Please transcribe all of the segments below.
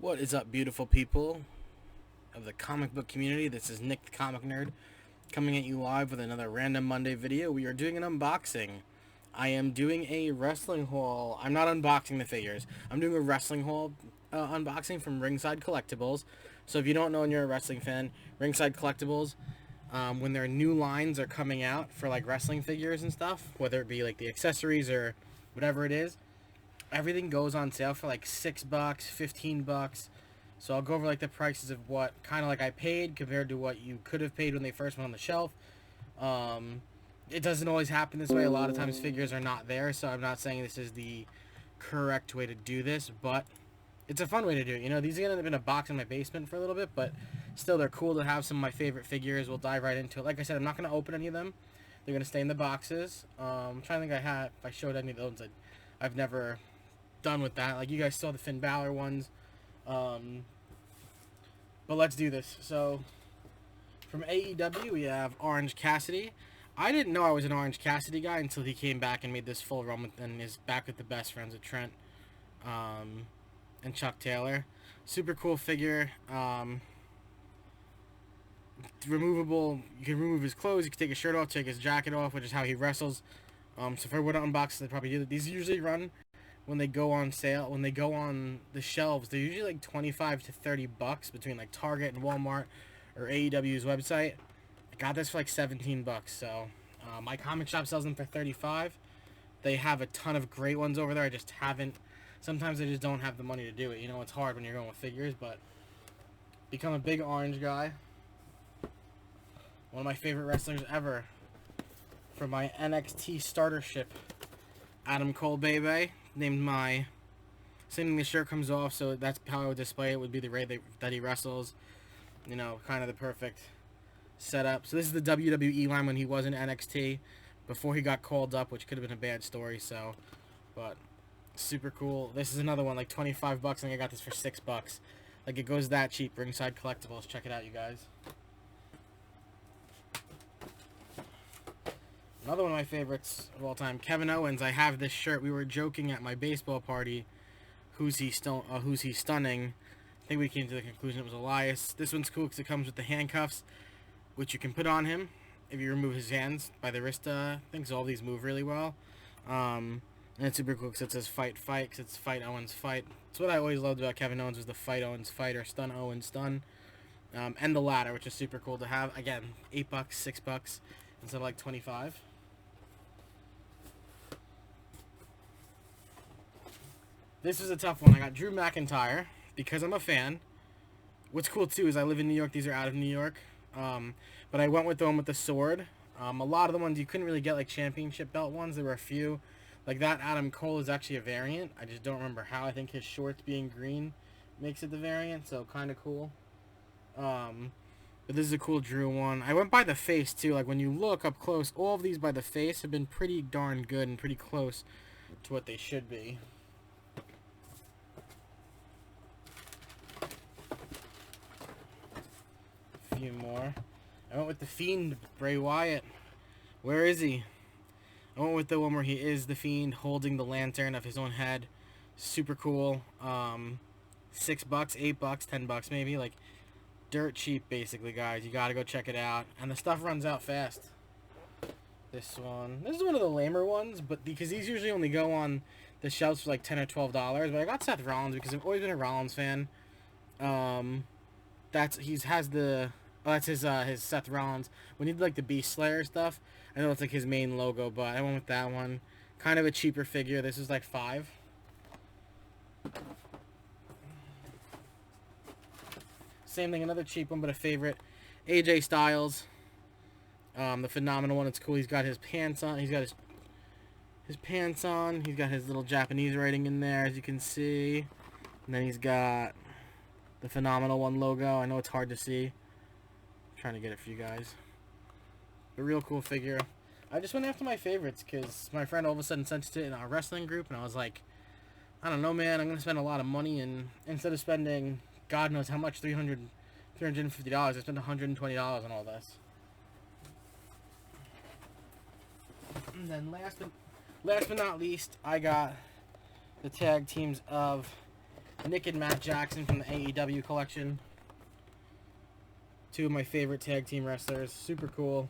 What is up, beautiful people of the comic book community? This is Nick the Comic Nerd coming at you live with another random Monday video. We are doing an unboxing. I am doing a wrestling haul. I'm not unboxing the figures. I'm doing a wrestling haul unboxing from Ringside Collectibles. So if you don't know and you're a wrestling fan, Ringside Collectibles, when their new lines are coming out for like wrestling figures and stuff, whether it be like the accessories or whatever it is, everything goes on sale for like $6, $15. So I'll go over like the prices of what kind of like I paid compared to what you could have paid when they first went on the shelf. It doesn't always happen this way. A lot of times figures are not there, so I'm not saying this is the correct way to do this, but it's a fun way to do it. You know, these are gonna end up in a box in my basement for a little bit, but still they're cool to have some of my favorite figures. We'll dive right into it. Like I said, I'm not gonna open any of them. They're gonna stay in the boxes. I'm trying to think if I showed any of those. I've never done with that. Like you guys saw the Finn Balor ones. But let's do this. So from AEW we have Orange Cassidy. I didn't know I was an Orange Cassidy guy until he came back and made this full run with, and is back with the best friends of Trent and Chuck Taylor. Super cool figure. Removable. You can remove his clothes. You can take his shirt off, take his jacket off, which is how he wrestles. So if I were to unbox, they probably do that. These usually run when they go on sale, when they go on the shelves. They're usually like $25 to $30 between like Target and Walmart or AEW's website. I got this for like $17. So my comic shop sells them for $35. They have a ton of great ones over there. I just haven't. Sometimes I just don't have the money to do it. You know, it's hard when you're going with figures, but become a big Orange guy. One of my favorite wrestlers ever. For my NXT starter ship, Adam Cole baby. Named my, assuming the shirt comes off, so that's how I would display it, would be the way that he wrestles. You know, kind of the perfect setup. So this is the WWE line when he was in NXT before he got called up, which could have been a bad story. So, but super cool. This is another one, like $25. I think I got this for $6. Like it goes that cheap. Ringside Collectibles. Check it out, you guys. Another one of my favorites of all time, Kevin Owens. I have this shirt. We were joking at my baseball party. Who's he stunning? I think we came to the conclusion it was Elias. This one's cool because it comes with the handcuffs, which you can put on him if you remove his hands by the wrist things. All these move really well. And it's super cool because it says fight, because it's fight Owens, fight. That's what I always loved about Kevin Owens, was the fight Owens, fight, or stun Owens, stun. And the ladder, which is super cool to have. Again, $8, $6 instead of like 25. This is a tough one. I got Drew McIntyre because I'm a fan. What's cool too is I live in New York. These are out of New York. But I went with the one with the sword. A lot of the ones you couldn't really get like championship belt ones. There were a few. Like that Adam Cole is actually a variant. I just don't remember how. I think his shorts being green makes it the variant. So kind of cool. But this is a cool Drew one. I went by the face too. Like when you look up close, all of these by the face have been pretty darn good and pretty close to what they should be. Few more. I went with the Fiend, Bray Wyatt. Where is he? I went with the one where he is the Fiend holding the lantern of his own head. Super cool. $6, $8, $10 maybe. Like dirt cheap basically, guys. You gotta go check it out. And the stuff runs out fast. This is one of the lamer ones, but because these usually only go on the shelves for like $10 or $12. But I got Seth Rollins because I've always been a Rollins fan. That's his Seth Rollins. When he did like the Beast Slayer stuff, I know it's like his main logo, but I went with that one. Kind of a cheaper figure. This is like $5. Same thing, another cheap one, but a favorite. AJ Styles. The phenomenal one. It's cool. He's got his pants on. He's got his pants on. He's got his little Japanese writing in there, as you can see. And then he's got the phenomenal one logo. I know it's hard to see. I'm trying to get it for you guys. A real cool figure. I just went after my favorites because my friend all of a sudden sent it in our wrestling group, and I was like, I don't know, man. I'm gonna spend a lot of money, and instead of spending God knows how much, $350, I spent $120 on all this. And then last but not least, I got the tag teams of Nick and Matt Jackson from the AEW collection. Two of my favorite tag team wrestlers. Super cool.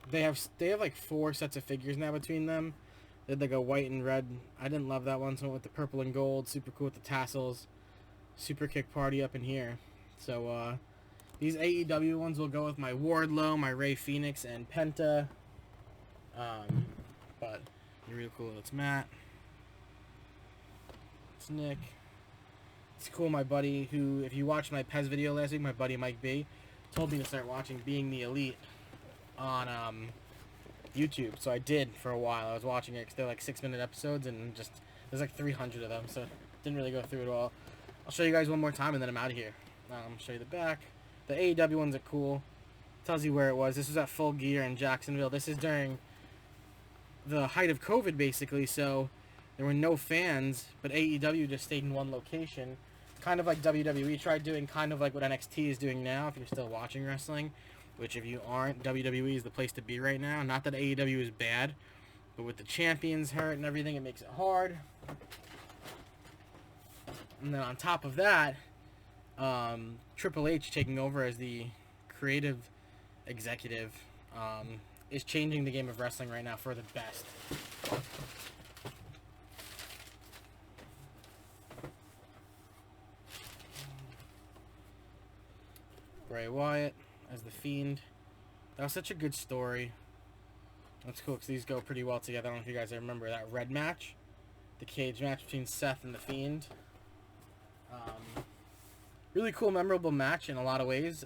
They have like 4 sets of figures now between them. They had like a white and red. I didn't love that one, so I went with the purple and gold. Super cool with the tassels. Super kick party up in here. So these AEW ones will go with my Wardlow, my Rey Fenix, and Penta. But they're real cool. It's Matt. It's Nick. It's cool. My buddy, who, if you watched my Pez video last week, my buddy Mike B, told me to start watching Being the Elite on YouTube. So I did for a while. I was watching it because they're like 6-minute episodes, and just there's like 300 of them, so didn't really go through it all. I'll show you guys one more time, and then I'm out of here. Show you the back. The AEW ones are cool. Tells you where it was. This was at Full Gear in Jacksonville. This is during the height of COVID, basically, so there were no fans, but AEW just stayed in one location. Kind of like WWE tried doing, kind of like what NXT is doing now, if you're still watching wrestling, which if you aren't, WWE is the place to be right now. Not that AEW is bad, but with the champions hurt and everything, it makes it hard. And then on top of that, Triple H taking over as the creative executive is changing the game of wrestling right now for the best. Bray Wyatt as the Fiend. That was such a good story. That's cool because these go pretty well together. I don't know if you guys remember that red match, the cage match between Seth and the Fiend. Really cool, memorable match in a lot of ways.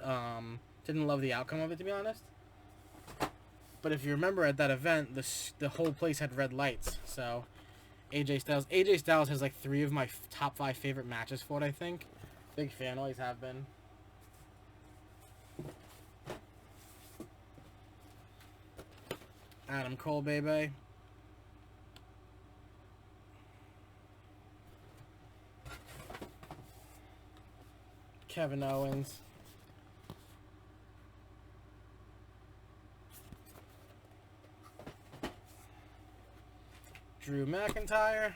Didn't love the outcome of it, to be honest. But if you remember at that event, the whole place had red lights. So AJ Styles has like 3 of my top 5 favorite matches for it, I think. Big fan, always have been. Adam Cole, baby. Kevin Owens. Drew McIntyre.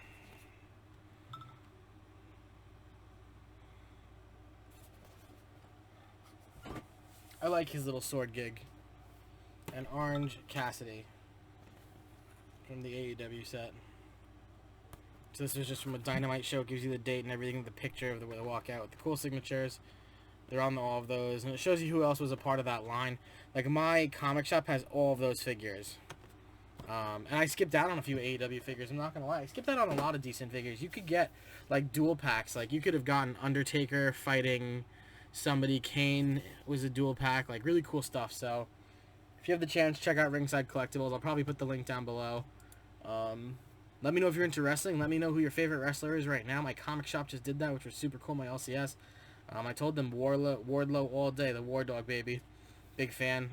I like his little sword gig. And Orange Cassidy from the AEW set. So this was just from a Dynamite show. It gives you the date and everything, the picture of where they walk out with the cool signatures. They're on all of those. And it shows you who else was a part of that line. Like, my comic shop has all of those figures. And I skipped out on a few AEW figures. I'm not going to lie. I skipped out on a lot of decent figures. You could get, like, dual packs. Like, you could have gotten Undertaker fighting somebody. Kane was a dual pack. Like, really cool stuff. So if you have the chance, check out Ringside Collectibles. I'll probably put the link down below. Let me know if you're into wrestling. Let me know who your favorite wrestler is right now. My comic shop just did that, which was super cool, my LCS. I told them Wardlow all day, the War Dog, baby. Big fan.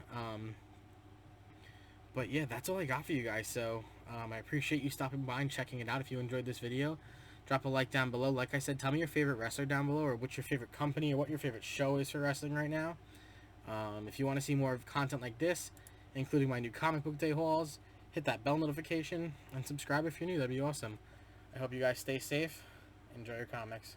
But yeah, that's all I got for you guys. So I appreciate you stopping by and checking it out. If you enjoyed this video, drop a like down below. Like I said, tell me your favorite wrestler down below, or what's your favorite company, or what your favorite show is for wrestling right now. If you want to see more of content like this, including my new comic book day hauls, hit that bell notification and subscribe if you're new. That'd be awesome. I hope you guys stay safe. Enjoy your comics.